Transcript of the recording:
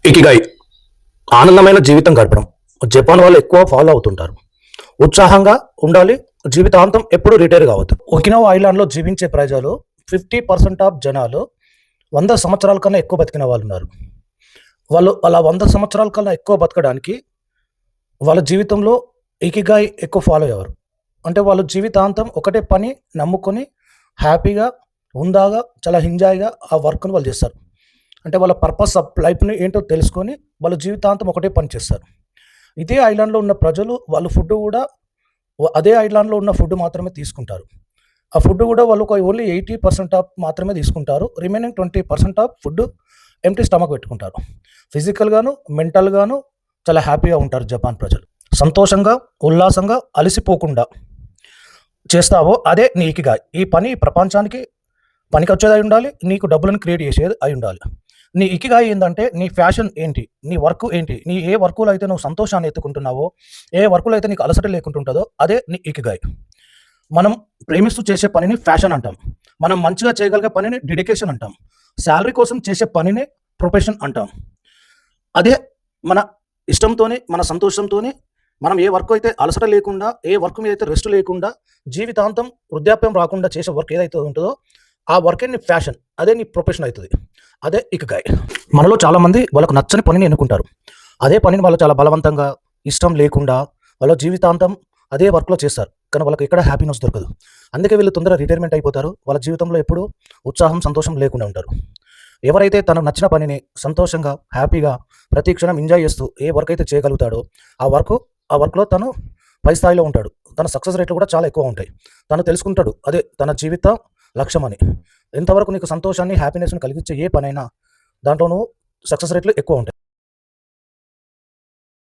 Ikigai ఆనందమైన జీవితం గడపడం. జపాన్ వాళ్ళు ఎక్కువ ఫాలో అవుతుంటారు. ఉత్సాహంగా ఉండాలి, జీవితాంతం ఎప్పుడు రిటైర్ కావద్దు. ఒకినవా ఐలాండ్లో జీవించే ప్రజలు 50% ఆఫ్ జనాలు 100 సంవత్సరాల కన్నా ఎక్కువ బతికిన వాళ్ళు ఉన్నారు. వాళ్ళు అలా 100 సంవత్సరాల కన్నా ఎక్కువ బతకడానికి వాళ్ళ జీవితంలో ఇకిగాయ్ ఎక్కువ ఫాలో అయ్యేవారు. అంటే వాళ్ళు జీవితాంతం ఒకటే పని నమ్ముకొని హ్యాపీగా, హుందాగా, చాలా ఎంజాయ్‌గా ఆ వర్క్‌ని వాళ్ళు చేస్తారు. అంటే వాళ్ళ పర్పస్ ఆఫ్ లైఫ్‌ని ఏంటో తెలుసుకొని వాళ్ళ జీవితాంతం ఒకటే పని చేస్తారు. ఇదే ఐలాండ్‌లో ఉన్న ప్రజలు వాళ్ళు ఫుడ్ గూడా అదే ఐలాండ్‌లో ఉన్న ఫుడ్ మాత్రమే తీసుకుంటారు. ఆ ఫుడ్ గూడా వాళ్ళు ఒక ఓన్లీ 80% ఆఫ్ మాత్రమే తీసుకుంటారు. Remaining 20% of food empty stomach పెట్టుకుంటారు. ఫిజికల్‌గాను, మెంటల్‌గాను చాలా హ్యాపీగా ఉంటారు జపాన్ ప్రజలు. సంతోషంగా, ఉల్లాసంగా, అలసిపోకుండా చేస్తావో అదే నీ ఇకిగాయ్. ఈ పని ప్రపంచానికి పనికొచ్చేదై ఉండాలి. నీకు డబ్బులను క్రియేట్ చేసేది అయి ఉండాలి. నీ ఇకిగాయ్ ఏందంటే నీ ఫ్యాషన్ ఏంటి? నీ వర్క్ ఏంటి? నీ ఏ వర్క్‌లో అయితే నువ్వు సంతోషాన్ని ఎతుకుంటున్నావో, ఏ వర్క్‌లో అయితే నీకు అలసట లేకుంటుంటదో అదే నీ ఇకిగాయ్. మనం ప్రేమిస్తూ చేసే పనిని ఫ్యాషన్ అంటాం. మనం మంచిగా చేయగలిగే పనిని డెడికేషన్ అంటాం. సాలరీ కోసం చేసే పనిని ప్రొఫెషన్ అంటాం. అదే మన ఇష్టంతోని, మన సంతోషంతోని మనం ఏ వర్క్ అయితే అలసట లేకుండా, ఏ వర్క్ మీద అయితే రెస్ట్ లేకుండా, జీవితాంతం వృద్ధాప్యం రాకుండా చేసే వర్క్ ఏదైతే ఉంటదో, ఆ వర్కే నీ ఫ్యాషన్. అదే నీ ప్రొఫెషన్ అయితది. అదే ఇకిగాయ్. మనలో చాలామంది వాళ్ళకు నచ్చని పనిని ఎన్నుకుంటారు. అదే పనిని వాళ్ళు చాలా బలవంతంగా, ఇష్టం లేకుండా వాళ్ళ జీవితాంతం అదే వర్క్‌లో చేస్తారు. కానీ వాళ్ళకి ఎక్కడ హ్యాపీనెస్ దొరకదు. అందుకే వీళ్ళు తొందరగా రిటైర్మెంట్ అయిపోతారు. వాళ్ళ జీవితంలో ఎప్పుడూ ఉత్సాహం, సంతోషం లేకుండా ఉంటారు. ఎవరైతే తనకు నచ్చిన పనిని సంతోషంగా, హ్యాపీగా ప్రతి క్షణం ఎంజాయ్ చేస్తూ ఏ వర్క్ అయితే చేయగలుగుతాడో, ఆ వర్క్‌లో తను పై స్థాయిలో ఉంటాడు. తన సక్సెస్ రేట్లు కూడా చాలా ఎక్కువ ఉంటాయి. తను తెలుసుకుంటాడు అదే తన జీవిత లక్ష్యమని. ఎంతవరకు నీకు సంతోషాన్ని, హ్యాపీనెస్‌ని కలిగించే ఏ పనైనా దాంట్లో నువ్వు సక్సెస్ రేట్లు ఎక్కువ ఉంటాయి.